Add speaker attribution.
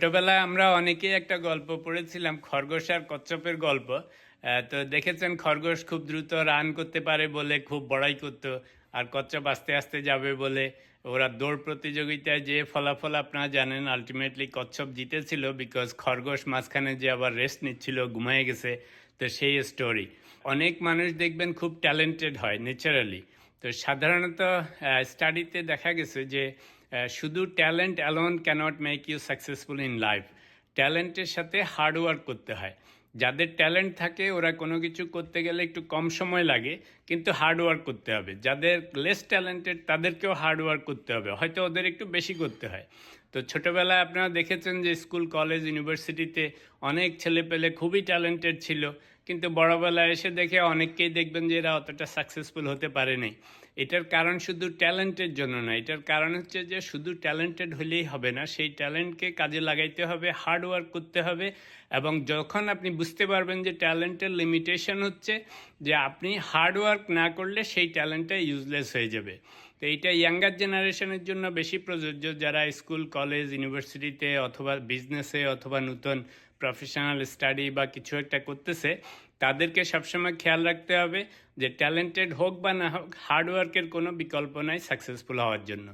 Speaker 1: ছোটবেলায় আমরা অনেকেই একটা গল্প পড়েছিলাম খরগোশ আর কচ্ছপের গল্প। তো দেখেছেন খরগোশ খুব দ্রুত রান করতে পারে বলে খুব বড়াই করতো, আর কচ্ছপ আস্তে আস্তে যাবে বলে ওরা দৌড় প্রতিযোগিতায় যে ফলাফল আপনারা জানেন, আলটিমেটলি কচ্ছপ জিতেছিল বিকজ খরগোশ মাঝখানে যে আবার রেস্ট নিচ্ছিল, ঘুমিয়ে গেছে। তো সেই স্টোরি। অনেক মানুষ দেখবেন খুব ট্যালেন্টেড হয় ন্যাচারালি। তো সাধারণত স্টাডিতে দেখা গেছে যে শুধু talent alone cannot make you successful in life. ট্যালেন্টের সাথে হার্ড ওয়ার্ক করতে হয়। যাদের ট্যালেন্ট থাকে ওরা কোনো কিছু করতে গেলে একটু কম সময় লাগে, কিন্তু হার্ড ওয়ার্ক করতে হবে। যাদের লেস ট্যালেন্টেড তাদেরকেও হার্ড ওয়ার্ক করতে হবে, হয়তো ওদের একটু বেশি করতে হয়। তো ছোটোবেলায় আপনারা দেখেছেন যে স্কুল কলেজ ইউনিভার্সিটিতে অনেক ছেলেপেলে খুবই ট্যালেন্টেড ছিল, কিন্তু বড়বেলায় এসে দেখে অনেককেই দেখবেন যে এরা অতটা সাকসেসফুল হতে পারেনি। এটার কারণ শুধু ট্যালেন্টের জন্য না, এটার কারণ হচ্ছে যে শুধু ট্যালেন্টেড হলেই হবে না, সেই ট্যালেন্টকে কাজে লাগাইতে হবে, হার্ড ওয়ার্ক করতে হবে। এবং যখন আপনি বুঝতে পারবেন যে ট্যালেন্টের লিমিটেশন হচ্ছে যে আপনি হার্ড ওয়ার্ক না করলে সেই ট্যালেন্টটা ইউজলেস হয়ে যাবে। তো এইটা ইয়াঙ্গার জেনারেশনের জন্য বেশি প্রযোজ্য, যারা স্কুল কলেজ ইউনিভার্সিটিতে অথবা বিজনেসে অথবা নতুন প্রফেশনাল স্টাডি বা কিছু একটা করতেছে। তাদেরকে সবসময় খেয়াল রাখতে হবে যে ট্যালেন্টেড হোক বা না হোক, হার্ডওয়ার্কের কোনো বিকল্প নাই সাকসেসফুল হওয়ার জন্য।